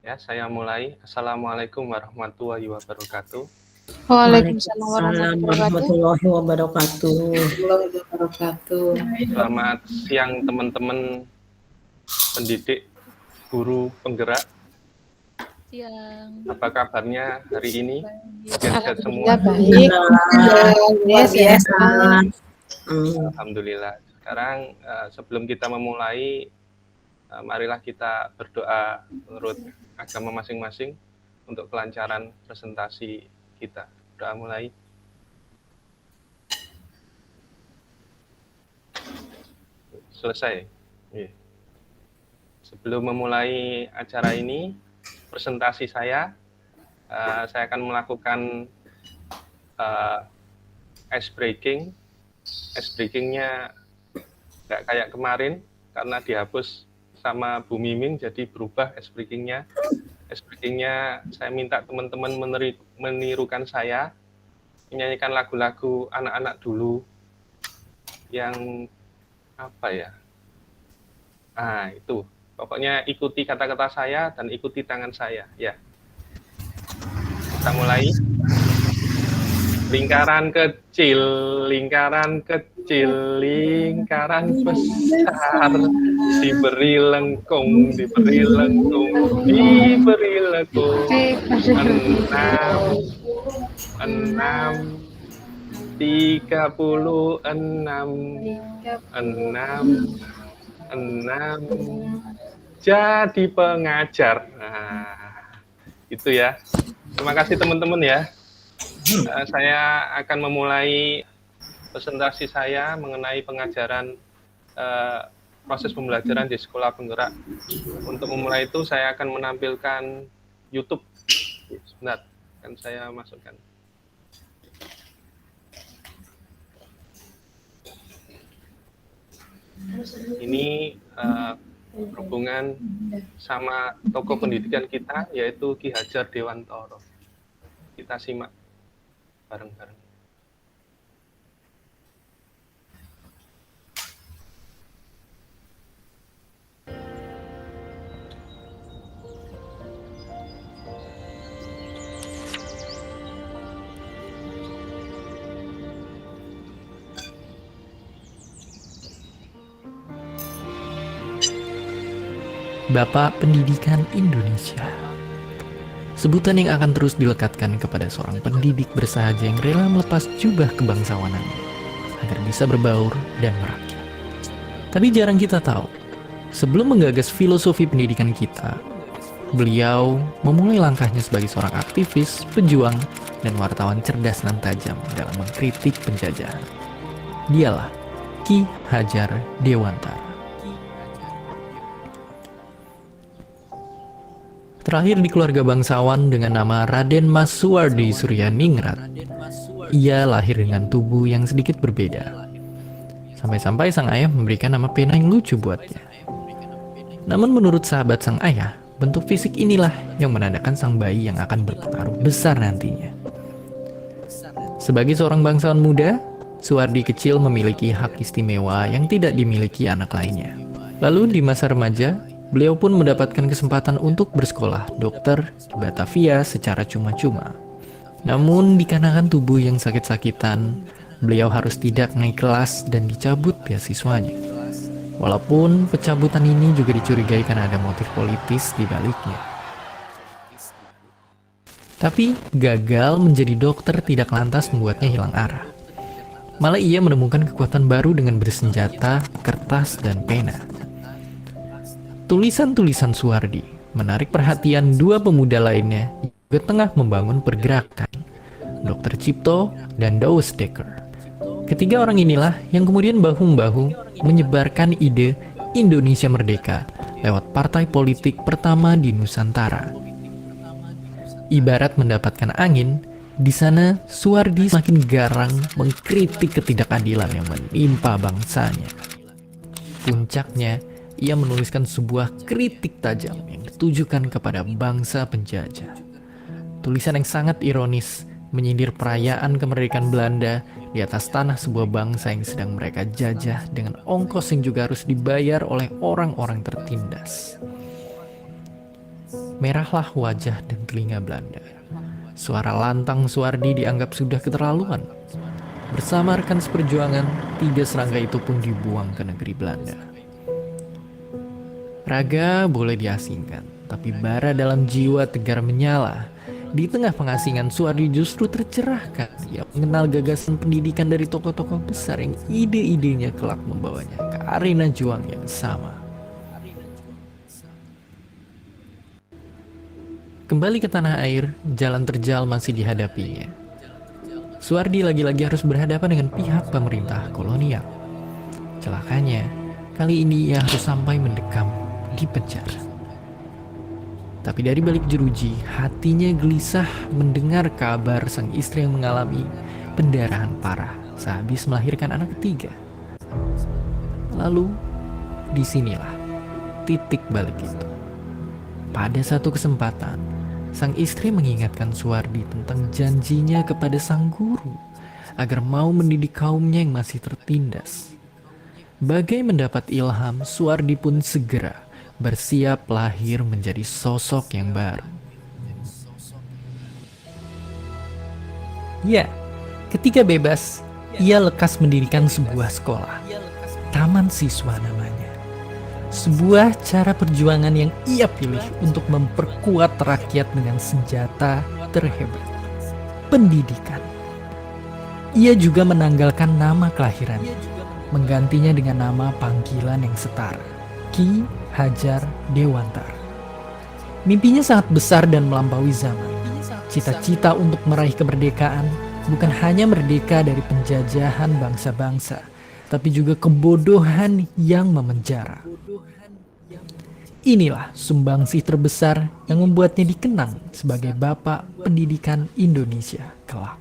Ya, saya mulai. Assalamualaikum warahmatullahi wabarakatuh. Waalaikumsalam Waalaikumsalam warahmatullahi warahmatullahi wabarakatuh. Selamat siang teman-teman pendidik, guru, penggerak. Siang. Apa kabarnya hari ini? Sehat semua? Baik. Luar biasa. Alhamdulillah. Sekarang sebelum kita memulai, marilah kita berdoa menurut agama masing-masing untuk kelancaran presentasi kita. Doa mulai. Selesai. Sebelum memulai acara ini, presentasi saya akan melakukan ice breaking. Ice breakingnya nggak kayak kemarin karena dihapus sama Bu Miming, jadi berubah ice breakingnya. Ice breakingnya saya minta teman-teman menirukan saya menyanyikan lagu-lagu anak-anak dulu yang apa ya? Itu. Pokoknya ikuti kata-kata saya dan ikuti tangan saya, ya. Kita mulai. Lingkaran kecil, lingkaran kecil, lingkaran besar. Diberi lengkung, diberi lengkung, diberi lengkung. 6, 36. Jadi pengajar. Itu ya. Terima kasih teman-teman ya. Saya akan memulai presentasi saya mengenai pengajaran proses pembelajaran di sekolah penggerak. Untuk memulai itu saya akan menampilkan YouTube. Sebentar, akan saya masukkan. Ini berhubungan sama tokoh pendidikan kita, yaitu Ki Hajar Dewantara. Kita simak bareng-bareng. Bapak Pendidikan Indonesia. Sebutan yang akan terus dilekatkan kepada seorang pendidik bersahaja yang rela melepas jubah kebangsawanannya agar bisa berbaur dan merakyat. Tapi jarang kita tahu, sebelum menggagas filosofi pendidikan kita, beliau memulai langkahnya sebagai seorang aktivis, pejuang, dan wartawan cerdas dan tajam dalam mengkritik penjajahan. Dialah Ki Hajar Dewantara. Terakhir di keluarga bangsawan dengan nama Raden Mas Suwardi Suryaningrat, ia lahir dengan tubuh yang sedikit berbeda. Sampai-sampai sang ayah memberikan nama pena yang lucu buatnya. Namun menurut sahabat sang ayah, bentuk fisik inilah yang menandakan sang bayi yang akan berpengaruh besar nantinya. Sebagai seorang bangsawan muda, Suwardi kecil memiliki hak istimewa yang tidak dimiliki anak lainnya. Lalu di masa remaja, beliau pun mendapatkan kesempatan untuk bersekolah dokter di Batavia secara cuma-cuma. Namun dikarenakan tubuh yang sakit-sakitan, beliau harus tidak naik kelas dan dicabut beasiswanya. Walaupun pencabutan ini juga dicurigai karena ada motif politis di baliknya. Tapi gagal menjadi dokter tidak lantas membuatnya hilang arah. Malah ia menemukan kekuatan baru dengan bersenjata, kertas, dan pena. Tulisan-tulisan Suwardi menarik perhatian dua pemuda lainnya yang juga tengah membangun pergerakan, Dr. Cipto dan Douwe Dekker. Ketiga orang inilah yang kemudian bahu-membahu menyebarkan ide Indonesia Merdeka lewat partai politik pertama di Nusantara. Ibarat mendapatkan angin, di sana Suwardi semakin garang mengkritik ketidakadilan yang menimpa bangsanya. Puncaknya, ia menuliskan sebuah kritik tajam yang ditujukan kepada bangsa penjajah. Tulisan yang sangat ironis menyindir perayaan kemerdekaan Belanda di atas tanah sebuah bangsa yang sedang mereka jajah dengan ongkos yang juga harus dibayar oleh orang-orang tertindas. merahlah wajah dan telinga Belanda. Suara lantang Suwardi dianggap sudah keterlaluan. Bersama rekan seperjuangan, 3 serangga itu pun dibuang ke negeri Belanda. Raga boleh diasingkan, tapi bara dalam jiwa tegar menyala. Di tengah pengasingan, Suwardi justru tercerahkan. Ia mengenal gagasan pendidikan dari tokoh-tokoh besar yang ide-idenya kelak membawanya ke arena juang yang sama. Kembali ke tanah air, jalan terjal masih dihadapinya. Suwardi lagi-lagi harus berhadapan dengan pihak pemerintah kolonial. Celakanya, kali ini ia harus sampai mendekam di penjara. Tapi dari balik jeruji, hatinya gelisah mendengar kabar sang istri yang mengalami pendarahan parah sehabis melahirkan anak ketiga. Lalu, disinilah titik balik itu. Pada satu kesempatan, sang istri mengingatkan Suwardi tentang janjinya kepada sang guru agar mau mendidik kaumnya yang masih tertindas. Bagai mendapat ilham, Suwardi pun segera bersiap lahir menjadi sosok yang baru. Ya, ketika bebas, ia lekas mendirikan sebuah sekolah. Taman Siswa namanya. Sebuah cara perjuangan yang ia pilih untuk memperkuat rakyat dengan senjata terhebat, pendidikan. Ia juga menanggalkan nama kelahirannya, menggantinya dengan nama panggilan yang setara, Ki Hajar Dewantara. Mimpinya sangat besar dan melampaui zaman. Cita-cita untuk meraih kemerdekaan bukan hanya merdeka dari penjajahan bangsa-bangsa, tapi juga kebodohan yang memenjara. Inilah sumbangsih terbesar yang membuatnya dikenang sebagai Bapak Pendidikan Indonesia kelak.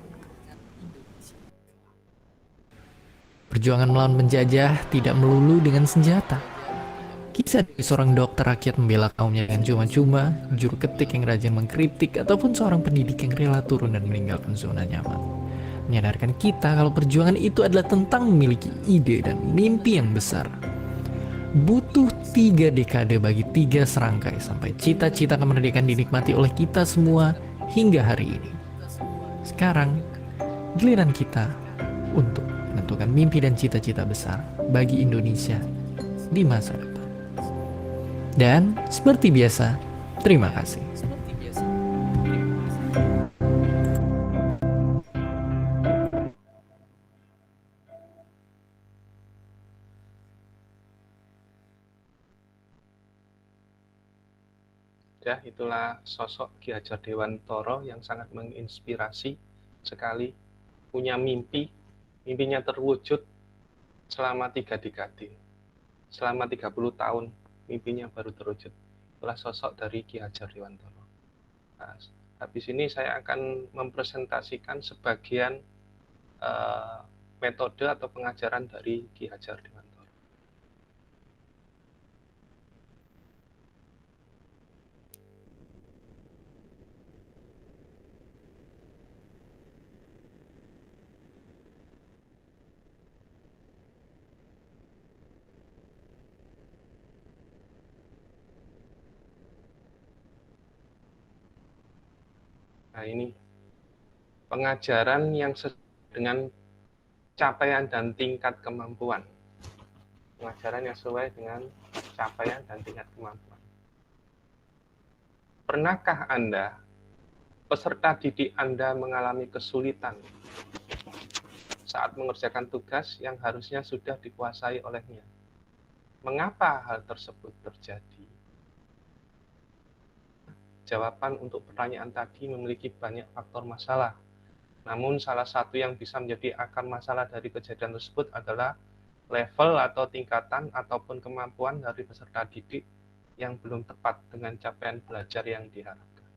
Perjuangan melawan penjajah tidak melulu dengan senjata. Kisah dari seorang dokter rakyat membela kaumnya dengan cuma-cuma, juru ketik yang rajin mengkritik, ataupun seorang pendidik yang rela turun dan meninggalkan zona nyaman, menyadarkan kita kalau perjuangan itu adalah tentang memiliki ide dan mimpi yang besar. Butuh 3 dekade bagi 3 serangkai sampai cita-cita kemerdekaan dinikmati oleh kita semua hingga hari ini. Sekarang, giliran kita untuk menentukan mimpi dan cita-cita besar bagi Indonesia di masa depan. Dan seperti biasa, terima kasih. Ya, itulah sosok Ki Hajar Dewantara yang sangat menginspirasi sekali. Punya mimpi, mimpinya terwujud selama 3 dekade. Selama 30 tahun, mimpinya baru terwujud. Itulah sosok dari Ki Hajar Dewantara. Nah, habis ini saya akan mempresentasikan sebagian metode atau pengajaran dari Ki Hajar Dewantara. Nah, ini pengajaran yang sesuai dengan capaian dan tingkat kemampuan. Pengajaran yang sesuai dengan capaian dan tingkat kemampuan. Pernahkah Anda, peserta didik Anda mengalami kesulitan saat mengerjakan tugas yang harusnya sudah dikuasai olehnya? Mengapa hal tersebut terjadi? Jawaban untuk pertanyaan tadi memiliki banyak faktor masalah. Namun salah satu yang bisa menjadi akar masalah dari kejadian tersebut adalah level atau tingkatan ataupun kemampuan dari peserta didik yang belum tepat dengan capaian belajar yang diharapkan.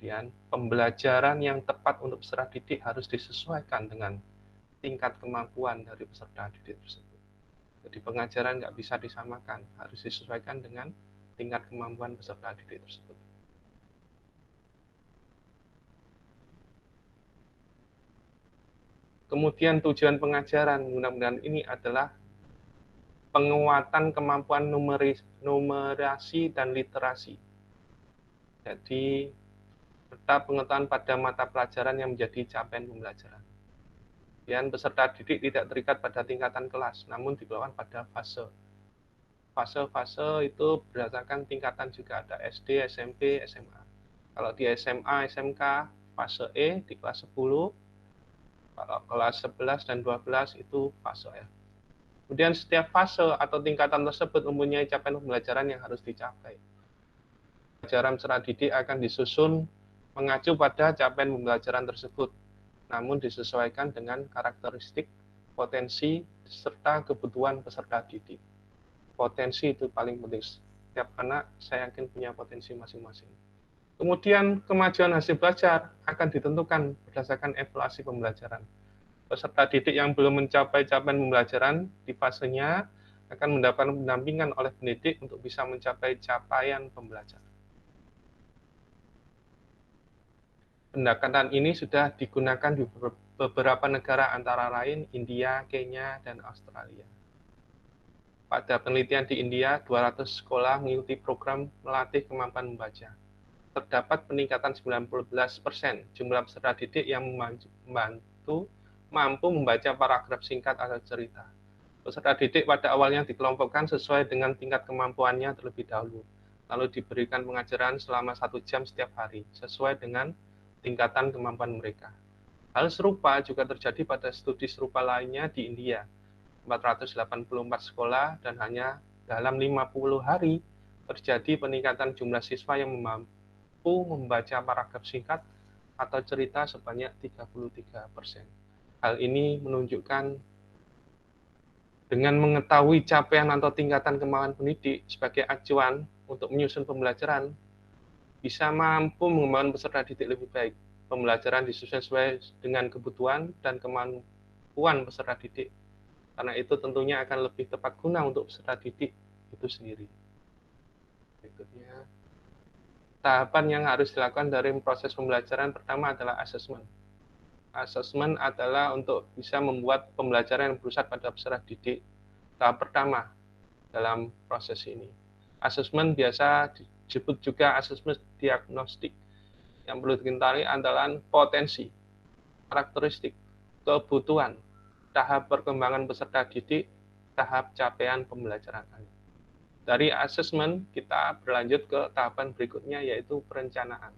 Kemudian, pembelajaran yang tepat untuk peserta didik harus disesuaikan dengan tingkat kemampuan dari peserta didik tersebut. Jadi pengajaran nggak bisa disamakan, harus disesuaikan dengan tingkat kemampuan peserta didik tersebut. Kemudian tujuan pengajaran mudah-mudahan ini adalah penguatan kemampuan numerasi dan literasi. Jadi serta pengetahuan pada mata pelajaran yang menjadi capaian pembelajaran. Dan peserta didik tidak terikat pada tingkatan kelas, namun dikelola pada fase. Fase-fase itu berdasarkan tingkatan juga ada SD, SMP, SMA. Kalau di SMA, SMK, fase E di kelas 10, kalau kelas 11 dan 12 itu fase F. Kemudian setiap fase atau tingkatan tersebut mempunyai capaian pembelajaran yang harus dicapai. Pembelajaran secara didik akan disusun mengacu pada capaian pembelajaran tersebut, namun disesuaikan dengan karakteristik, potensi, serta kebutuhan peserta didik. Potensi itu paling penting. Setiap anak saya yakin punya potensi masing-masing. Kemudian kemajuan hasil belajar akan ditentukan berdasarkan evaluasi pembelajaran. Peserta didik yang belum mencapai capaian pembelajaran di fasenya akan mendapatkan pendampingan oleh pendidik untuk bisa mencapai capaian pembelajaran. Pendekatan ini sudah digunakan di beberapa negara antara lain India, Kenya, dan Australia. Pada penelitian di India, 200 sekolah mengikuti program melatih kemampuan membaca. Terdapat peningkatan 19% jumlah peserta didik yang mampu membaca paragraf singkat atau cerita. Peserta didik pada awalnya dikelompokkan sesuai dengan tingkat kemampuannya terlebih dahulu, lalu diberikan pengajaran selama 1 jam setiap hari, sesuai dengan tingkatan kemampuan mereka. Hal serupa juga terjadi pada studi serupa lainnya di India. 484 sekolah dan hanya dalam 50 hari terjadi peningkatan jumlah siswa yang mampu membaca paragraf singkat atau cerita sebanyak 33%. Hal ini menunjukkan dengan mengetahui capaian atau tingkatan kemampuan pendidik sebagai acuan untuk menyusun pembelajaran, bisa mampu mengembangkan peserta didik lebih baik. Pembelajaran disusun sesuai dengan kebutuhan dan kemampuan peserta didik. Karena itu tentunya akan lebih tepat guna untuk peserta didik itu sendiri. Berikutnya, tahapan yang harus dilakukan dari proses pembelajaran pertama adalah assessment. Assessment adalah untuk bisa membuat pembelajaran yang bersifat pada peserta didik. Tahap pertama dalam proses ini. Assessment biasa disebut juga assessment diagnostik. Yang perlu diketahui adalah potensi, karakteristik, kebutuhan, tahap perkembangan peserta didik, tahap capaian pembelajaran. Dari asesmen, kita berlanjut ke tahapan berikutnya, yaitu perencanaan.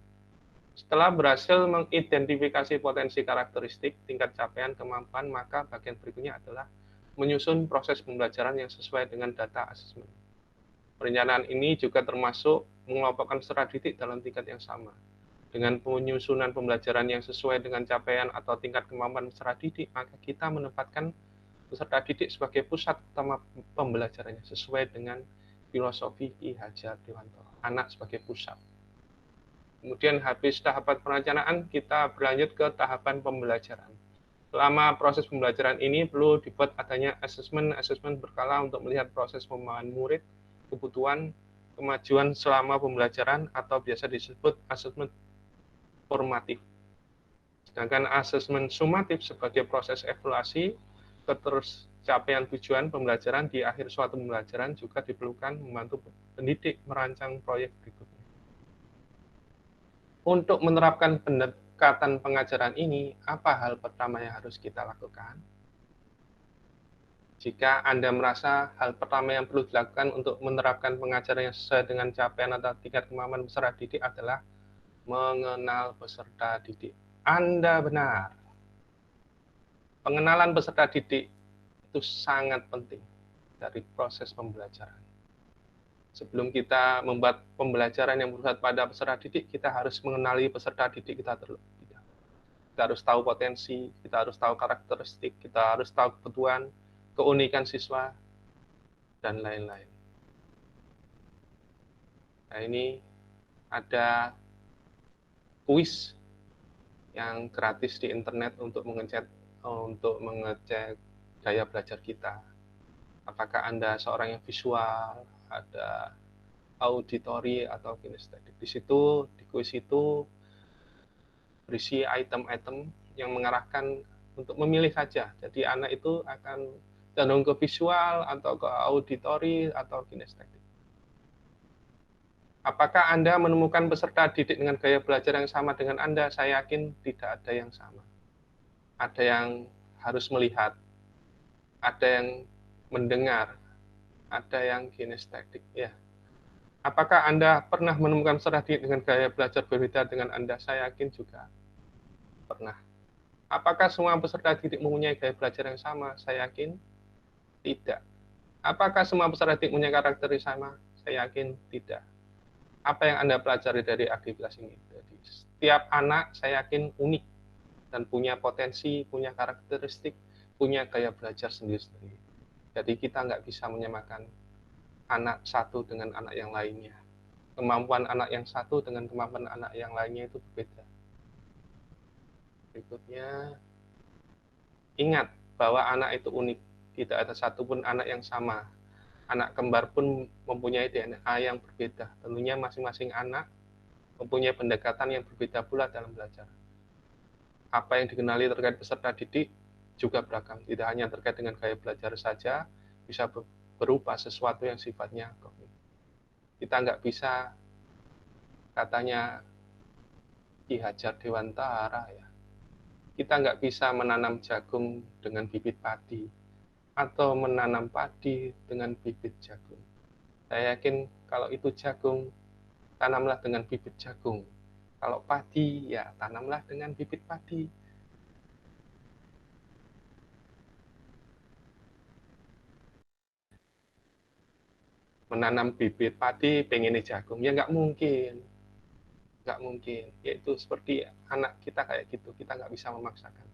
Setelah berhasil mengidentifikasi potensi karakteristik, tingkat capaian kemampuan, maka bagian berikutnya adalah menyusun proses pembelajaran yang sesuai dengan data asesmen. Perencanaan ini juga termasuk mengelompokkan peserta didik dalam tingkat yang sama. Dengan penyusunan pembelajaran yang sesuai dengan capaian atau tingkat kemampuan peserta didik, maka kita menempatkan peserta didik sebagai pusat utama pembelajarannya sesuai dengan filosofi Ki Hajar Dewanto, anak sebagai pusat. Kemudian habis tahapan perencanaan, kita berlanjut ke tahapan pembelajaran. Selama proses pembelajaran ini perlu dibuat adanya asesmen berkala untuk melihat proses pembangunan murid, kebutuhan, kemajuan selama pembelajaran atau biasa disebut asesmen formatif. Sedangkan asesmen sumatif sebagai proses evaluasi ketercapaian tujuan pembelajaran di akhir suatu pembelajaran juga diperlukan membantu pendidik merancang proyek berikutnya. Untuk menerapkan pendekatan pengajaran ini, apa hal pertama yang harus kita lakukan? Jika Anda merasa hal pertama yang perlu dilakukan untuk menerapkan pengajaran yang sesuai dengan capaian atau tingkat kemampuan peserta didik adalah mengenal peserta didik. Anda benar. Pengenalan peserta didik itu sangat penting dari proses pembelajaran. Sebelum kita membuat pembelajaran yang bersifat pada peserta didik, kita harus mengenali peserta didik kita terlebih dahulu. Kita harus tahu potensi, kita harus tahu karakteristik, kita harus tahu kebutuhan, keunikan siswa, dan lain-lain. Nah, ini ada kuis yang gratis di internet untuk mengecek gaya belajar kita. Apakah Anda seorang yang visual, ada auditori atau kinestetik. Di situ, di kuis itu berisi item-item yang mengarahkan untuk memilih saja. Jadi anak itu akan cenderung ke visual atau ke auditori atau kinestetik. Apakah Anda menemukan peserta didik dengan gaya belajar yang sama dengan Anda? Saya yakin tidak ada yang sama. Ada yang harus melihat, ada yang mendengar, ada yang kinestetik. Ya. Apakah Anda pernah menemukan peserta didik dengan gaya belajar berbeda dengan Anda? Saya yakin juga pernah. Apakah semua peserta didik mempunyai gaya belajar yang sama? Saya yakin tidak. Apakah semua peserta didik mempunyai karakter yang sama? Saya yakin tidak. Apa yang Anda pelajari dari aktivitas ini? Jadi, setiap anak saya yakin unik dan punya potensi, punya karakteristik, punya gaya belajar sendiri-sendiri. Jadi kita nggak bisa menyamakan anak satu dengan anak yang lainnya. Kemampuan anak yang satu dengan kemampuan anak yang lainnya itu berbeda. Berikutnya, ingat bahwa anak itu unik. Tidak ada satupun anak yang sama. Anak kembar pun mempunyai DNA yang berbeda. Tentunya masing-masing anak mempunyai pendekatan yang berbeda pula dalam belajar. Apa yang dikenali terkait peserta didik juga beragam. Tidak hanya terkait dengan gaya belajar saja, bisa berupa sesuatu yang sifatnya kognitif. Kita nggak bisa, katanya Ki Hajar Dewantara ya, kita nggak bisa menanam jagung dengan bibit padi, atau menanam padi dengan bibit jagung. Saya yakin kalau itu jagung, tanamlah dengan bibit jagung. Kalau padi, ya tanamlah dengan bibit padi. Menanam bibit padi, pengennya jagung, ya nggak mungkin. Nggak mungkin. Yaitu seperti anak kita kayak gitu, kita nggak bisa memaksakan.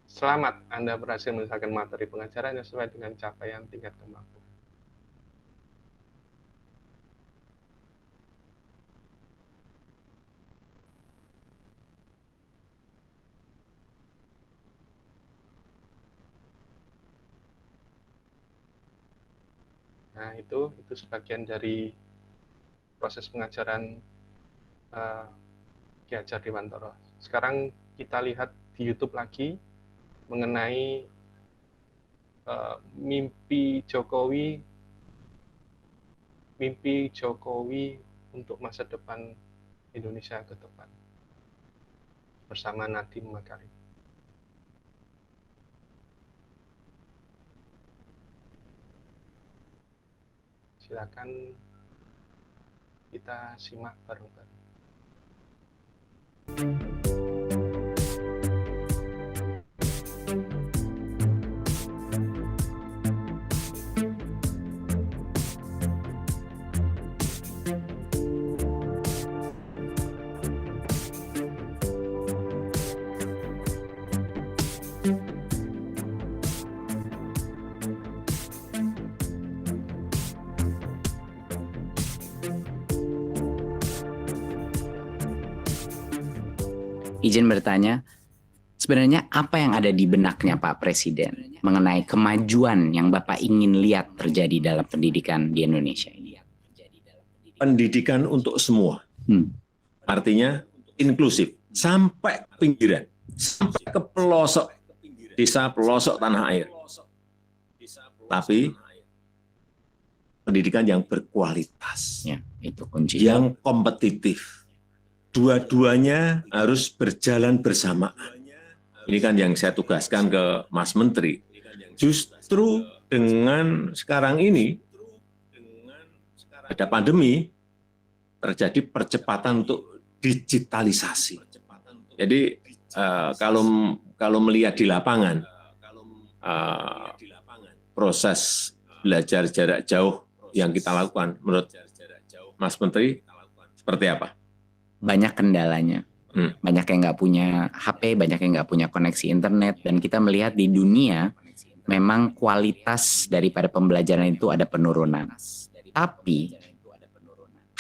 Selamat Anda berhasil menyelesaikan materi pengajaran yang sesuai dengan capaian tingkat kemampuan. Nah, itu sebagian dari proses pengajaran Ki Hajar Dewantara. Sekarang kita lihat di YouTube lagi mengenai mimpi Jokowi untuk masa depan Indonesia ke depan bersama Nadiem Makarim. Silakan kita simak bareng-bareng. Izin bertanya, sebenarnya apa yang ada di benaknya Pak Presiden mengenai kemajuan yang Bapak ingin lihat terjadi dalam pendidikan di Indonesia ini? Pendidikan untuk semua. Artinya inklusif sampai ke pinggiran, sampai ke pelosok desa, pelosok tanah air. Tapi pendidikan yang berkualitas, Ya, itu kunci. yang kompetitif. Dua-duanya harus berjalan bersamaan. Ini kan yang saya tugaskan ke Mas Menteri. Justru dengan sekarang ini ada pandemi, terjadi percepatan untuk digitalisasi. Jadi kalau melihat di lapangan, proses belajar jarak jauh yang kita lakukan, menurut Mas Menteri, seperti apa? Banyak kendalanya. Banyak yang nggak punya HP, banyak yang nggak punya koneksi internet, dan kita melihat di dunia memang kualitas daripada pembelajaran itu ada penurunan. Tapi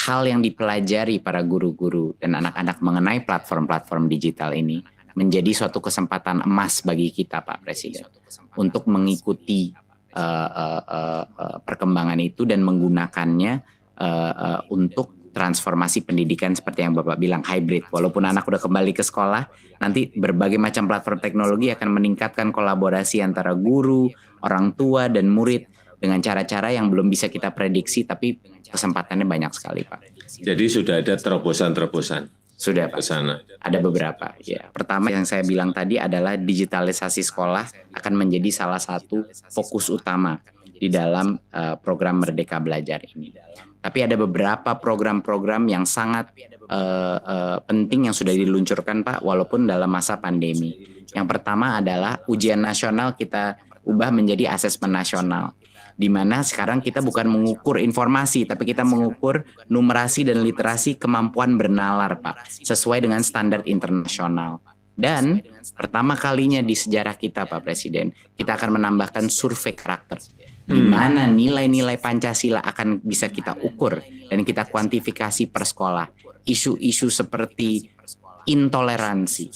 hal yang dipelajari para guru-guru dan anak-anak mengenai platform-platform digital ini menjadi suatu kesempatan emas bagi kita, Pak Presiden, untuk mengikuti perkembangan itu dan menggunakannya untuk transformasi pendidikan seperti yang Bapak bilang, hybrid. Walaupun anak udah kembali ke sekolah, nanti berbagai macam platform teknologi akan meningkatkan kolaborasi antara guru, orang tua, dan murid dengan cara-cara yang belum bisa kita prediksi, tapi kesempatannya banyak sekali, Pak. Jadi sudah ada terobosan-terobosan Sudah, ke Pak. sana. Ada beberapa. Ya. Pertama yang saya bilang tadi adalah digitalisasi sekolah akan menjadi salah satu fokus utama di dalam program Merdeka Belajar ini. Tapi ada beberapa program-program yang sangat penting yang sudah diluncurkan, Pak, walaupun dalam masa pandemi. Yang pertama adalah ujian nasional kita ubah menjadi asesmen nasional, di mana sekarang kita bukan mengukur informasi, tapi kita mengukur numerasi dan literasi kemampuan bernalar, Pak, sesuai dengan standar internasional. Dan pertama kalinya di sejarah kita, Pak Presiden, kita akan menambahkan survei karakter, di mana nilai-nilai Pancasila akan bisa kita ukur dan kita kuantifikasi per sekolah. Isu-isu seperti intoleransi,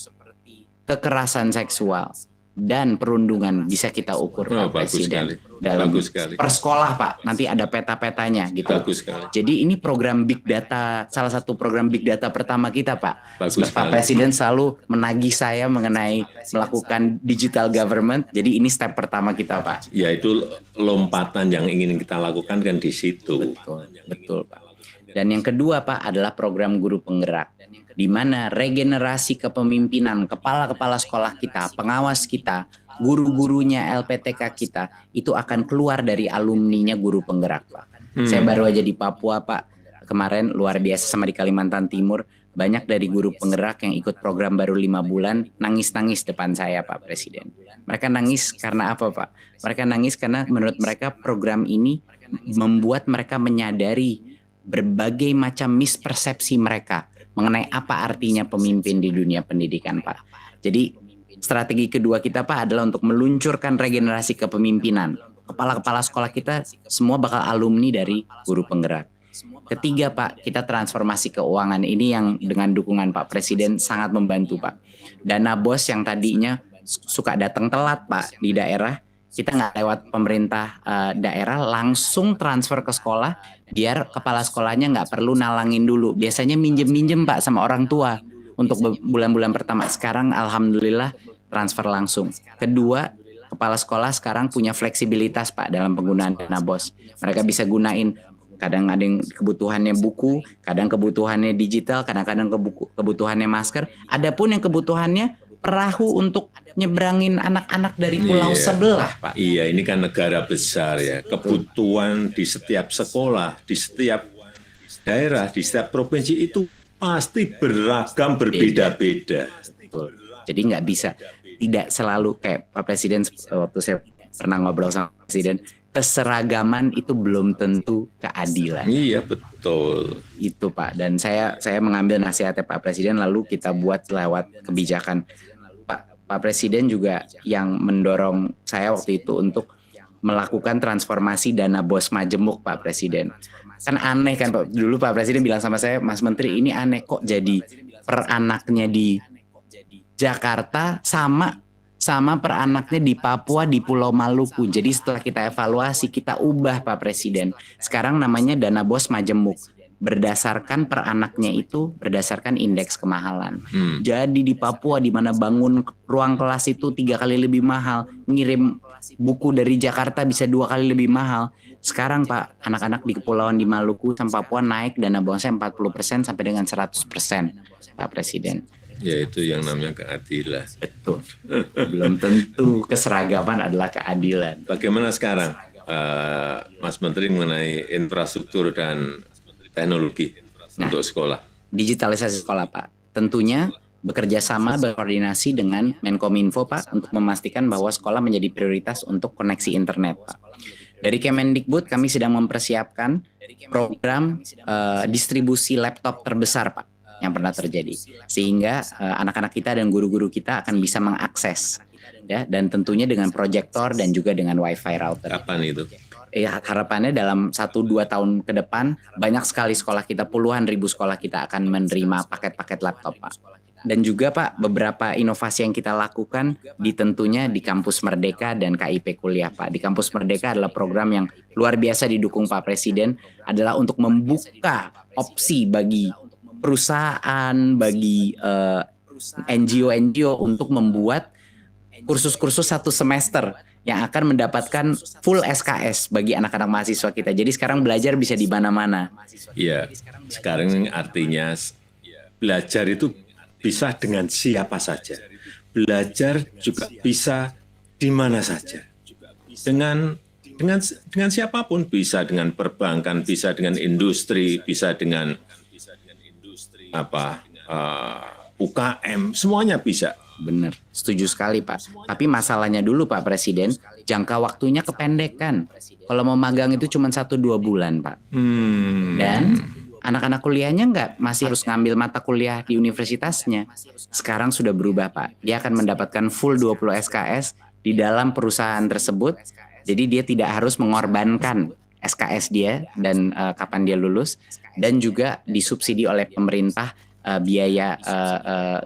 kekerasan seksual, dan perundungan bisa kita ukur, Pak Bagus Presiden. sekali. Dalam Bagus sekali. per sekolah, Pak, nanti ada peta-petanya gitu. Bagus sekali. Jadi ini program Big Data, salah satu program Big Data pertama kita, Pak. Bagus Pak sekali. Presiden selalu menagih saya mengenai melakukan digital government. Jadi ini step pertama kita, Pak. Yaitu lompatan yang ingin kita lakukan kan di situ. Betul, Pak. Dan yang kedua, Pak, adalah program guru penggerak, di mana regenerasi kepemimpinan kepala-kepala sekolah kita, pengawas kita, guru-gurunya LPTK kita, itu akan keluar dari alumninya guru penggerak, Pak. Saya baru aja di Papua, Pak. Kemarin luar biasa, sama di Kalimantan Timur. Banyak dari guru penggerak yang ikut program baru 5 bulan, nangis-nangis depan saya, Pak Presiden. Mereka nangis karena apa, Pak? Mereka nangis karena menurut mereka program ini membuat mereka menyadari berbagai macam mispersepsi mereka mengenai apa artinya pemimpin di dunia pendidikan, Pak. Jadi strategi kedua kita, Pak, adalah untuk meluncurkan regenerasi kepemimpinan. Kepala-kepala sekolah kita semua bakal alumni dari guru penggerak. Ketiga, Pak, kita transformasi keuangan. Ini yang dengan dukungan Pak Presiden sangat membantu, Pak. Dana BOS yang tadinya suka datang telat, Pak, di daerah, kita nggak lewat pemerintah daerah, langsung transfer ke sekolah, biar kepala sekolahnya nggak perlu nalangin dulu. Biasanya minjem-minjem, Pak, sama orang tua untuk bulan-bulan pertama. Sekarang alhamdulillah transfer langsung. Kedua, kepala sekolah sekarang punya fleksibilitas, Pak, dalam penggunaan dana BOS. Mereka bisa gunain, kadang ada yang kebutuhannya buku, kadang kebutuhannya digital, kadang-kadang kebutuhannya masker. Adapun yang kebutuhannya perahu untuk nyebrangin anak-anak dari pulau sebelah, Pak. Iya, ini kan negara besar ya. Kebutuhan di setiap sekolah, di setiap daerah, di setiap provinsi itu pasti beragam, berbeda-beda. Betul. Jadi nggak bisa, tidak selalu kayak Pak Presiden, waktu saya pernah ngobrol sama Presiden, keseragaman itu belum tentu keadilan. Iya, betul. Itu, Pak. Dan saya mengambil nasihatnya Pak Presiden, lalu kita buat lewat kebijakan. Pak Presiden juga yang mendorong saya waktu itu untuk melakukan transformasi dana BOS Majemuk, Pak Presiden. Kan aneh kan, Pak. Dulu Pak Presiden bilang sama saya, Mas Menteri, ini aneh kok jadi per anaknya di Jakarta sama per anaknya di Papua, di Pulau Maluku. Jadi setelah kita evaluasi, kita ubah, Pak Presiden. Sekarang namanya dana BOS Majemuk. Berdasarkan per anaknya itu berdasarkan indeks kemahalan. Jadi di Papua, di mana bangun ruang kelas itu 3 kali lebih mahal, ngirim buku dari Jakarta bisa 2 kali lebih mahal. Sekarang, Pak, anak-anak di kepulauan di Maluku sama Papua naik dana BOS-nya 40% sampai dengan 100%, Pak Presiden. Ya, itu yang namanya keadilan. Betul. Belum tentu keseragaman adalah keadilan. Bagaimana sekarang, Mas Menteri, mengenai infrastruktur dan teknologi untuk sekolah? Digitalisasi sekolah, Pak. Tentunya bekerja sama, berkoordinasi dengan Menkominfo, Pak, untuk memastikan bahwa sekolah menjadi prioritas untuk koneksi internet, Pak. Dari Kemendikbud kami sedang mempersiapkan program distribusi laptop terbesar, Pak, yang pernah terjadi, sehingga anak-anak kita dan guru-guru kita akan bisa mengakses, ya, dan tentunya dengan proyektor dan juga dengan WiFi router. Kapan itu? Harapannya dalam 1-2 tahun ke depan banyak sekali sekolah kita, puluhan ribu sekolah kita akan menerima paket-paket laptop, Pak. Dan juga, Pak, beberapa inovasi yang kita lakukan tentunya di Kampus Merdeka dan KIP Kuliah, Pak. Di Kampus Merdeka adalah program yang luar biasa didukung Pak Presiden, adalah untuk membuka opsi bagi perusahaan, bagi NGO-NGO untuk membuat kursus-kursus 1 semester yang akan mendapatkan full SKS bagi anak-anak mahasiswa kita. Jadi sekarang belajar bisa di mana-mana. Iya, sekarang artinya belajar itu bisa dengan siapa saja. Belajar juga bisa di mana saja. Dengan siapapun, bisa dengan perbankan, bisa dengan industri, bisa dengan UKM, semuanya bisa. Benar, setuju sekali Pak. Tapi masalahnya dulu Pak Presiden, jangka waktunya kependekan. Kalau mau magang itu cuma 1-2 bulan Pak. Dan anak-anak kuliahnya masih harus ngambil mata kuliah di universitasnya. Sekarang sudah berubah Pak. Dia akan mendapatkan full 20 SKS di dalam perusahaan tersebut. Jadi dia tidak harus mengorbankan SKS dia dan kapan dia lulus. Dan juga disubsidi oleh pemerintah biaya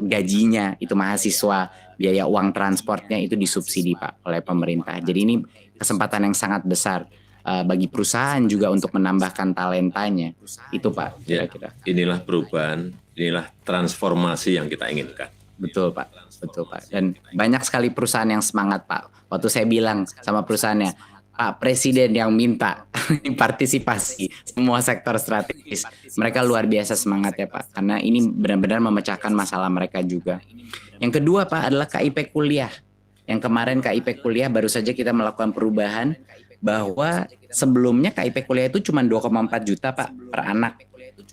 gajinya itu mahasiswa, biaya uang transportnya itu disubsidi Pak oleh pemerintah. Jadi ini kesempatan yang sangat besar bagi perusahaan juga untuk menambahkan talentanya. Itu Pak kira-kira. Inilah perubahan, inilah transformasi yang kita inginkan. Betul Pak, betul Pak. Dan banyak sekali perusahaan yang semangat Pak. Waktu saya bilang sama perusahaannya, Pak Presiden yang minta partisipasi semua sektor strategis. Mereka luar biasa semangat ya Pak, karena ini benar-benar memecahkan masalah mereka juga. Yang kedua Pak adalah KIP kuliah. Yang kemarin KIP kuliah baru saja kita melakukan perubahan bahwa sebelumnya KIP kuliah itu cuma 2,4 juta Pak per anak.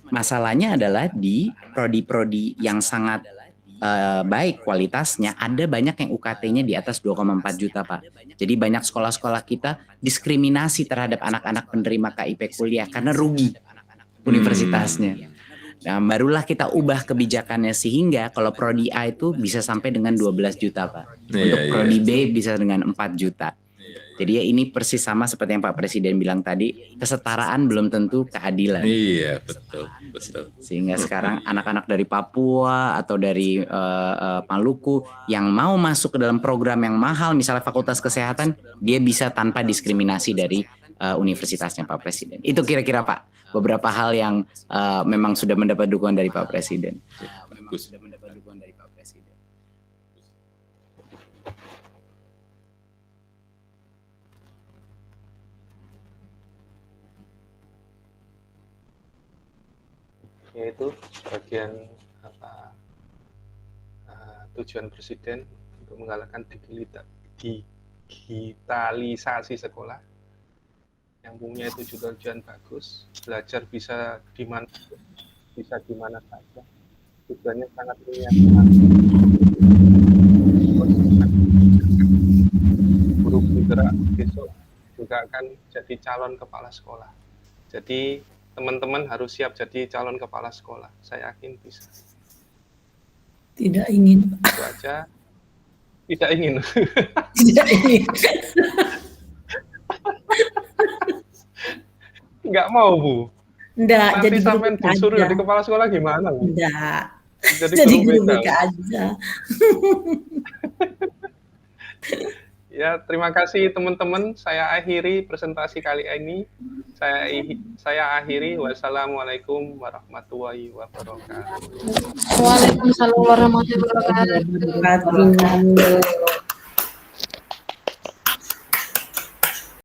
Masalahnya adalah di prodi-prodi yang sangat baik kualitasnya, ada banyak yang UKT-nya di atas 2,4 juta Pak. Jadi banyak sekolah-sekolah kita diskriminasi terhadap anak-anak penerima KIP kuliah karena rugi universitasnya. Nah, barulah kita ubah kebijakannya sehingga kalau prodi A itu bisa sampai dengan 12 juta Pak. Untuk prodi B bisa dengan 4 juta. Jadi ya ini persis sama seperti yang Pak Presiden bilang tadi, kesetaraan belum tentu keadilan. Iya, betul. Sehingga sekarang anak-anak dari Papua atau dari Maluku yang mau masuk ke dalam program yang mahal, misalnya Fakultas Kesehatan, dia bisa tanpa diskriminasi dari universitasnya Pak Presiden. Itu kira-kira Pak, beberapa hal yang memang sudah mendapat dukungan dari Pak Presiden. Bagus. Yaitu bagian tujuan Presiden untuk menggalakkan digitalisasi sekolah yang punya tujuan bagus, belajar bisa di mana saja, tujuannya sangat menyenangkan. Guru bergerak besok juga akan jadi calon kepala sekolah. Jadi teman-teman harus siap jadi calon kepala sekolah. Saya yakin bisa. Tidak ingin. Itu aja. Tidak ingin. Tidak ingin. Nggak mau, Bu. Enggak, nanti jadi sampai disuruh jadi kepala sekolah gimana, Bu? Enggak. Jadi guru BK aja. Ya, terima kasih teman-teman. Saya akhiri presentasi kali ini. Saya akhiri. Wassalamualaikum warahmatullahi wabarakatuh. Waalaikumsalam warahmatullahi wabarakatuh.